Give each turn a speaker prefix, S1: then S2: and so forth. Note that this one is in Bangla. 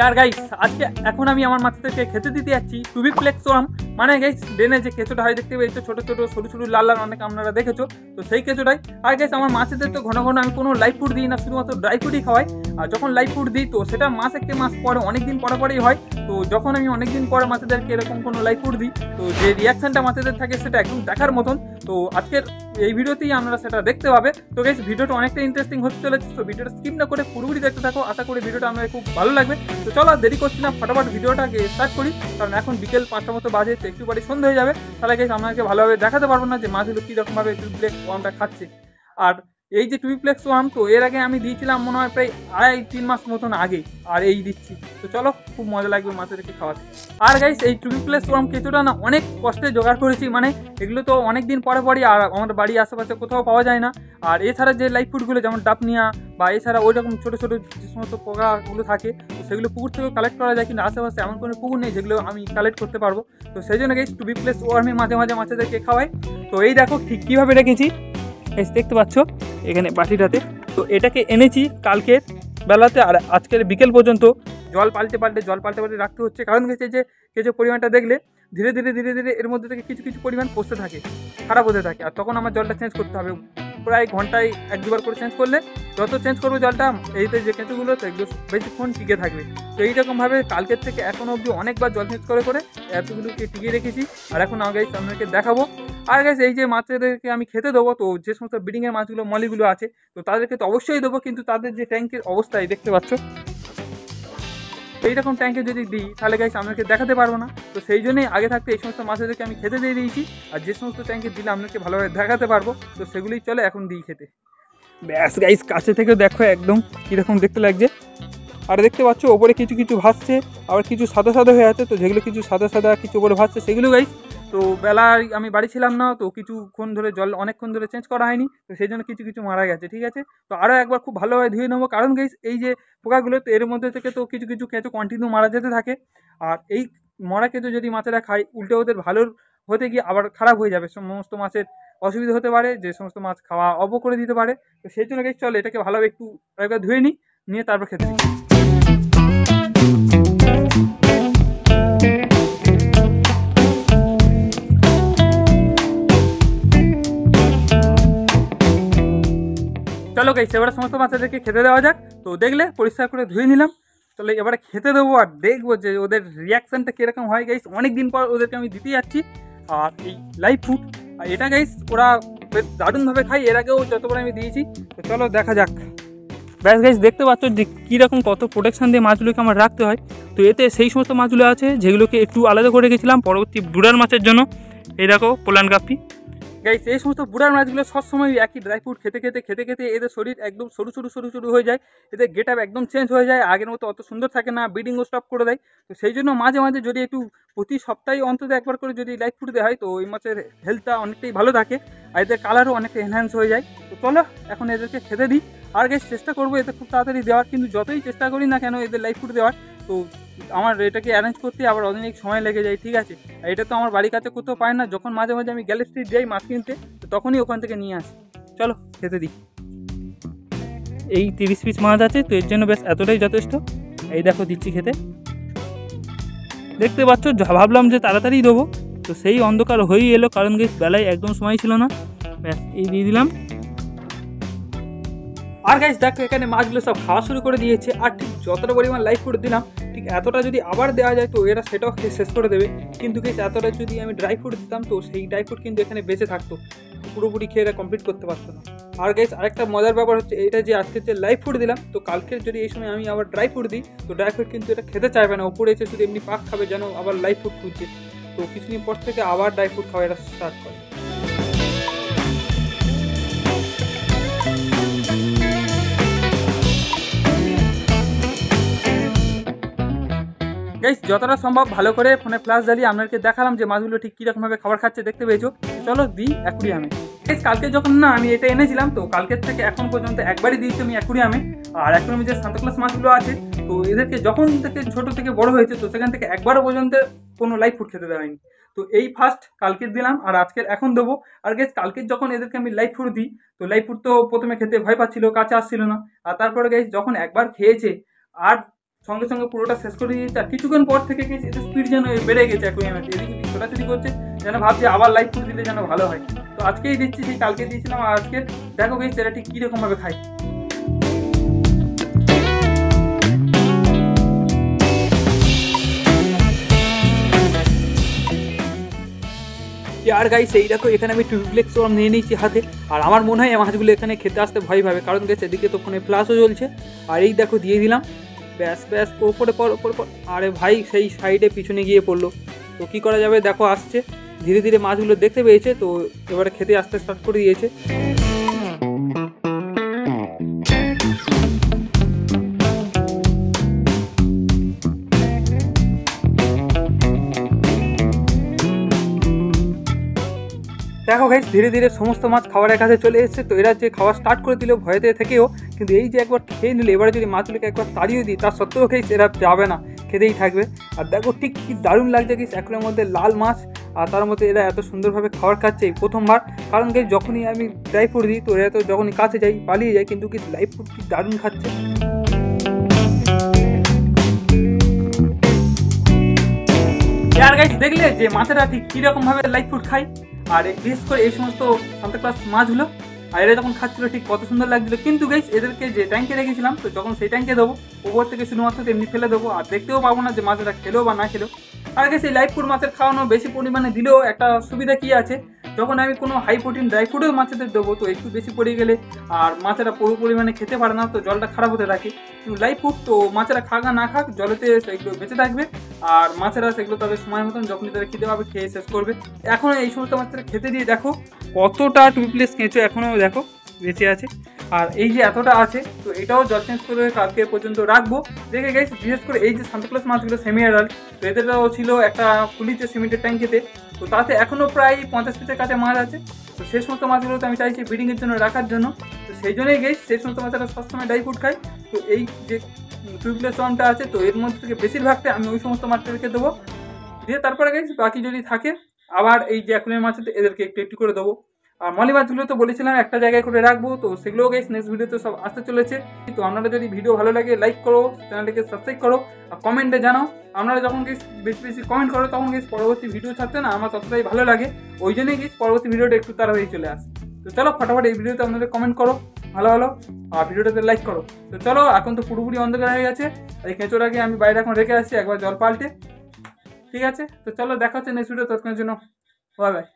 S1: আর গাইস আজকে এখন আমি আমার মাছদেরকে খেতে দিতে যাচ্ছি টুবিপ্লেক্স ওয়ার্ম, মানে গাইস ড্রেনে যে কেঁচোটা হয় দেখতে পেয়েছো, ছোটো ছোটো সরু সরু লাল লাল অনেক আপনারা দেখেছো, তো সেই কেঁচোটাই। আর গাইস আমার মাছেদের তো ঘন ঘন আমি কোনো লাইভ ফুড দিই না, শুধুমাত্র ড্রাই ফুডই খাওয়াই। আর যখন লাইভ ফুড দিই তো সেটা মাস থেকে মাস পরে অনেকদিন পরে পরেই হয়। তো যখন আমি অনেকদিন পরে মাছেদেরকে এরকম কোনো লাইভ ফুড দিই তো যে রিয়াকশানটা মাছেদের থাকে সেটা একদম দেখার মতন। তো আজকের এই ভিডিওতেই আপনারা সেটা দেখতে পাবে। তো গাইস ভিডিওটা অনেকটা ইন্টারেস্টিং হতে চলেছে, তো ভিডিওটা স্কিপ না করে পুরোপুরি দেখতে থাকো, আশা করি ভিডিওটা আমার খুব ভালো লাগবে। তো চলো দেরি করছি না, ফটাফট ভিডিওটাকে স্টার্ট করি, কারণ এখন বিকেল 5টার মতো বাজে, তো একটু বাড়ি সন্ধ্যা হয়ে যাবে, তাহলে গাইস আপনাকে ভালোভাবে দেখাতে পারবো না যে মাছগুলো কীরকমভাবে টুবিপ্লেক্স ওয়ার্মটা খাচ্ছে। আর এই যে টুবিপ্লেক্স ওয়ার্ম তো এর আগে আমি দিয়েছিলাম মনে হয় প্রায় 2.5-3 মাস মতন আগে, আর এই দিচ্ছি। তো চলো খুব মজা লাগবে মাছেদেরকে খাওয়াতে। আর গাইস এই টুবিপ্লেক্স ওয়ার্ম কেঁচোটা না অনেক কষ্টে জোগাড় করেছি, মানে এগুলো তো অনেক দিন পরে পরই আর আমার বাড়ির আশেপাশে কোথাও পাওয়া যায় না। আর এছাড়া যে লাইভ ফুডগুলো যেমন ডাপনিয়া বা এছাড়া ওই রকম ছোটো ছোটো যে সমস্ত পোকাগুলো থাকে তো সেগুলো পুকুর থেকেও কালেক্ট করা যায়, কিন্তু আশেপাশে এমন কোনো পুকুর নেই যেগুলো আমি কালেক্ট করতে পারবো। তো সেই জন্য গাইস টুবিপ্লেক্স ওয়ার্মে মাঝে মাঝে মাছেদেরকে খাওয়াই। তো এই দেখো ঠিক কীভাবে রেখেছি, দেখতে পাচ্ছ এখানে বাটিটাতে। তো এটাকে এনেছি কালকের বেলাতে, আর আজকের বিকেল পর্যন্ত জল পাল্টে পাল্টে রাখতে হচ্ছে, কারণ গেছে যে কেঁচো পরিমাণটা দেখলে ধীরে ধীরে এর মধ্যে থেকে কিছু কিছু পরিমাণ পচতে থাকে, খারাপ হতে থাকে, আর তখন আমার জলটা চেঞ্জ করতে হবে। প্রায় ঘন্টায় 1-2বার করে চেঞ্জ করলে, যত চেঞ্জ করবো জলটা এইতে যে কেঁচোগুলো তো এগুলো বেশিক্ষণ টিকে থাকবে। তো এইরকমভাবে কালকের থেকে এখনও অবধি অনেকবার জল চেঞ্জ করে এতগুলোকে টিকিয়ে রেখেছি। আর এখন গাইস আপনাদেরকে দেখাবো। আর গাইস এই যে মাছদেরকে আমি খেতে দেবো, তো যে সমস্ত ব্রিডিংয়ের মাছগুলো মলিগুলো আছে তো তাদেরকে তো অবশ্যই দেবো, কিন্তু তাদের যে ট্যাঙ্কের অবস্থায় দেখতে পাচ্ছ এইরকম ট্যাঙ্কে যদি দিই তাহলে গাইস আপনাকে দেখাতে পারবো না। তো সেই জন্যই আগে থাকতে এই সমস্ত মাছেদেরকে আমি খেতে দিয়ে দিয়েছি, আর যে সমস্ত ট্যাঙ্কে দিলে আপনাকে ভালোভাবে দেখাতে পারবো তো সেগুলোই চলে এখন দিই খেতে। ব্যাস গাইস কাছে থেকে দেখো একদম কীরকম দেখতে লাগছে। আর দেখতে পাচ্ছ ওপরে কিছু কিছু ভাসছে, আবার কিছু সাদা সাদা হয়ে আছে, তো যেগুলো কিছু সাদা সাদা কিছু ওপরে ভাসছে সেগুলো গাইস তো বেলায় আমি বাড়ি ছিলাম না, তো কিছুক্ষণ ধরে জল অনেকক্ষণ ধরে চেঞ্জ করা হয়নি, তো সেই জন্য কিছু কিছু মারা গেছে। ঠিক আছে, তো আরও একবার খুব ভালোভাবে ধুয়ে নেবো, কারণ গাইস এই যে পোকাগুলো তো এর মধ্যে থেকে তো কিছু কিছু কেঁচো কন্টিনিউ মারা যেতে থাকে, আর এই মরা কেঁচো যদি মাছেরা খায় উল্টে ওদের ভালো হতে গিয়ে আবার খারাপ হয়ে যাবে, সমস্ত মাছের অসুবিধা হতে পারে, যে সমস্ত মাছ খাওয়া অব করে দিতে পারে। তো সেই জন্য গাইস চলে এটাকে ভালোভাবে একটু একবার ধুয়ে নিয়ে তারপর খেতে দিই। চলো গাইস এবারে সমস্ত মাছেদেরকে খেতে দেওয়া যাক। তো দেখলে পরিষ্কার করে ধুয়ে নিলাম, তাহলে এবারে খেতে দেবো আর দেখবো যে ওদের রিয়াকশানটা কীরকম হয়। গাইস অনেক দিন পর ওদেরকে আমি দিতে যাচ্ছি আর এই লাইভ ফুড, আর এটা গাইস ওরা বেশ দারুণভাবে খাই, এর আগেও যতবার আমি দিয়েছি। তো চলো দেখা যাক। ব্যাস গাইস দেখতে পাচ্ছ যে কীরকম কত প্রোটেকশান দিয়ে মাছগুলোকে আমার রাখতে হয়। তো এতে সেই সমস্ত মাছগুলো আছে যেগুলোকে একটু আলাদা করে রেখেছিলাম পরবর্তী বুড়ার মাছের জন্য। এই দেখো পোলান গাপ্পি। গাইস এই সমস্ত বুড়ার মাছগুলো সবসময় একই ড্রাই ফ্রুট খেতে এদের শরীর একদম সরু হয়ে যায়, এদের গেট আপ একদম চেঞ্জ হয়ে যায়, আগের মতো অত সুন্দর থাকে না, ব্রিডিংও স্টপ করে দেয়। তো সেই জন্য মাঝে মাঝে যদি একটু প্রতি সপ্তাহে অন্তত একবার করে যদি লাইভ ফুড দেওয়া হয় তো ওই মাছের হেলথটা অনেকটাই ভালো থাকে, আর এদের কালারও অনেকটা এনহ্যান্স হয়ে যায়। তো চলো এখন এদেরকে খেতে দিই। আর গাইস চেষ্টা করবো এদের খুব তাড়াতাড়ি দেওয়ার, কিন্তু যতই চেষ্টা করি না কেন এদের লাইভ ফুড দেওয়ার তো আমার এটাকে অ্যারেঞ্জ করতে আবার অনেক সময় লেগে যায়। ঠিক আছে, আর এটা তো আমার বাড়ির কাছে কোথাও পায় না, যখন মাঝে মাঝে আমি গ্যালে স্ট্রিট যাই মাছ কিনতে তো তখনই ওখান থেকে নিয়ে আসি। চলো খেতে দিই। এই 30 পিস মাছ আছে, তো এর জন্য বেশ এতটাই যথেষ্ট। এই দেখো দিচ্ছি খেতে, দেখতে পাচ্ছ ভাবলাম যে তাড়াতাড়ি দেবো, তো সেই অন্ধকার হয়েই এলো, কারণ গাইস বেলায় একদম সময় ছিল না। ব্যাস এই দিয়ে দিলাম। আর গাইস দেখো এখানে মাছগুলো সব খাওয়া শুরু করে দিয়েছে, আর ঠিক যতটা পরিমাণ লাইভ ফুড দিলাম ঠিক এতটা যদি আবার দেওয়া যায় তো এরা সেটাও শেষ করে দেবে, কিন্তু গাইস এতটা যদি আমি ড্রাই ফ্রুট দিতাম তো সেই ড্রাই ফ্রুট কিন্তু এখানে বেঁচে থাকতো, পুরোপুরি খেয়ে এরা কমপ্লিট করতে পারতো না। আর গাইস আরেকটা মজার ব্যাপার হচ্ছে এটা যে আজকে যে লাইভ ফুড দিলাম তো কালকের যদি এই সময় আমি আবার ড্রাই ফ্রুট দিই তো ড্রাই ফ্রুট কিন্তু এটা খেতে চাইবে না, উপরে এসে শুধু এমনি পাক খাবে যেন আবার লাইভ ফুড খুঁজছে। তো কিছুদিন পর থেকে আবার ড্রাই ফ্রুট খাওয়া এটা স্টার্ট করে। গাইস যতটা সম্ভব ভালো করে ফোনে ফ্ল্যাশ জ্বালিয়ে আপনাকে দেখালাম যে মাছগুলো ঠিক কীরকমভাবে খাবার খাচ্ছে, দেখতে পেয়েছো। চলো দিই অ্যাকুরিয়ামে। গাইস কালকে যখন না আমি এটা এনেছিলাম তো কালকের থেকে এখন পর্যন্ত একবারই দিয়েছি আমি অ্যাকুরিয়ামে। আর অ্যাকুরিয়ামে যে সান্তাক্লজ মাছগুলো আছে তো এদেরকে যখন থেকে ছোটো থেকে বড় হয়েছে তো সেখান থেকে একবারও পর্যন্ত কোনো লাইভ ফুড খেতে দেওয়া হয়নি। তো এই ফার্স্ট কালকের দিলাম আর আজকের এখন দেবো। আর গাইস কালকের যখন এদেরকে আমি লাইভ ফুড দিই তো লাইভ ফুড তো প্রথমে খেতে ভয় পাচ্ছিল, কাছে আসছিল না, আর তারপরে গাইস যখন একবার খেয়েছে আর সঙ্গে সঙ্গে পুরোটা শেষ করে দিয়েছে। আর কিছুক্ষণ পর থেকে গেছে এদের স্পিড যেন বেড়ে গেছে, অ্যাকোয়ারিয়ামের এদিকে ছোটাছুটি করছে, যেন ভাবছি আবার লাইভ ফুড দিলে যেন ভালো হয়। তো আজকেই দিচ্ছি, সেই কালকে দিয়েছিলাম, আর আজকে দেখো গেছে এরা ঠিক কীরকমভাবে খায়। আর গাইস এই দেখো এখানে আমি টুইপ্লেক্স ওয়ার্ম নিয়ে নিয়েছি হাতে, আর আমার মনে হয় মাছগুলো এখানে খেতে আসতে ভয় পাবে, কারণ গেছে এদিকে তো ফোনে ফ্লাশও জ্বলছে। আর এই দেখো দিয়ে দিলাম, ব্যাস ব্যাস ওপরে পর ওপরে পর। আরে ভাই সেই সাইডে পিছনে গিয়ে পড়লো, তো কী করা যাবে, দেখো আসছে ধীরে ধীরে মাছগুলো দেখতে পেয়েছে, তো এবারে খেতে আসতে স্টার্ট করে দিয়েছে। দেখো গাইস ধীরে ধীরে সমস্ত মাছ খাবারের কাছে চলে এসেছে। তো এরা যে খাওয়া স্টার্ট করে দিল ভয়েতে থেকেও, কিন্তু এই যে একবার খেয়ে নিলে, এবারে যদি মাছগুলোকে একবার তাড়িয়ে দিই, তার সত্ত্বেও গাইস এরা যাবে না, খেতেই থাকবে। আর দেখো ঠিক কি দারুণ লাগছে গাইস, একলের মধ্যে লাল মাছ, আর তার মধ্যে এরা এত সুন্দরভাবে খাবার খাচ্ছে এই প্রথমবার। কারণ গাইস যখনই আমি ড্রাই ফ্রুট দিই, তো এরা তো যখনই কাছে যাই পালিয়ে যায়, কিন্তু কি লাইভ ফুড কি দারুণ খাচ্ছে। আর গাইস দেখলে যে মাছেরা ঠিক কীরকমভাবে লাইভ ফুড খায়, আর বিশেষ করে এই সমস্ত সান্তাক্লজ মাছগুলো, আর এরা যখন খাচ্ছিল ঠিক কত সুন্দর লাগছিল। কিন্তু গাইস এদেরকে যে ট্যাঙ্কে রেখেছিলাম, তো যখন সেই ট্যাঙ্কে দেবো, ওপর থেকে শুধুমাত্র তেমনি ফেলে দেবো, আর দেখতেও পাবো না যে মাছেরা খেলেও বা না খেলেও। আর গাইস এই লাইভ ফুড মাছের খাওয়ানো বেশি পরিমাণে দিলেও একটা সুবিধা কী আছে, যখন আমি কোনো হাই প্রোটিন ড্রাই ফুডও মাছেদের দেবো, তো একটু বেশি পড়ে গেলে আর মাছেরা পুরো পরিমাণে খেতে পারে না, তো জলটা খারাপ হতে থাকে। কিন্তু লাইভ ফুড তো মাছেরা খাক না খাক, জলেতে সেগুলো বেঁচে থাকবে, আর মাছেরা সেগুলো তবে সময় মতন যখনই তাদের খেতে পাবে খেয়ে শেষ করবে। এখন এই সমস্ত মাছেরা খেতে দিয়ে দেখো কতটা টুইপ্লেক্স কেঁচো এখনও দেখো বেঁচে আছে, আর এই যে এতটা আছে, তো এটাও জল চেঞ্জ করে কালকে পর্যন্ত রাখবো। দেখে গেছি বিশেষ করে এই যে সান্তাক্লজ মাছগুলো সেমি অ্যাডাল্ট, তো এদেরও ছিল একটা খুলিতে সিমেন্টের ট্যাঙ্কেতে, তো তাতে এখনও প্রায় 50 পিসের কাছে মাছ আছে। তো সেই সমস্ত মাছগুলো তো আমি চাইছি ব্রিডিংয়ের জন্য রাখার জন্য, তো সেই জন্যই গেছি সেই সমস্ত মাছেরা সবসময় ড্রাই ফুড খায়। তো এই যে টুইপ্লেক্স ওয়ার্মটা আছে, তো এর মধ্যে থেকে বেশিরভাগটা আমি ওই সমস্ত মাছটাকে দেবো, দিয়ে তারপরে গেছি বাকি যদি থাকে আবার এই যে অ্যাকুয়ারিয়াম মাছ এদেরকে একটু একটু করে দেবো। আর মলি মাছগুলো তো বলেছিলাম একটা জায়গায় করে রাখবো, তো সেগুলোও গেছি নেক্সট ভিডিওতে সব আসতে চলেছে। তো আপনারা যদি ভিডিও ভালো লাগে লাইক করো, চ্যানেলটিকে সাবস্ক্রাইব করো, আর কমেন্টে জানাও। আপনারা যখন গেছি বেশি বেশি কমেন্ট করো, তখন গেছি পরবর্তী ভিডিও ছাড়তে না আমার ততটাই ভালো লাগে, ওই জন্যই গেছি পরবর্তী ভিডিওটা একটু তাড়াতাড়ি চলে আসে। তো চলো ফটাফট এই ভিডিওতে আপনাদের কমেন্ট করো ভালো ভালো, আর ভিডিওটাতে লাইক করো। তো চলো এখন তো পুরোপুরি অন্ধকার হয়ে গেছে, এই কেঁচোটাকে আমি বাইরে এখন রেখে আসছি একবার জল পাল্টে, ঠিক আছে। তো চলো দেখা হচ্ছে নেক্সট ভিডিও, ততক্ষণের জন্য বাই বাই।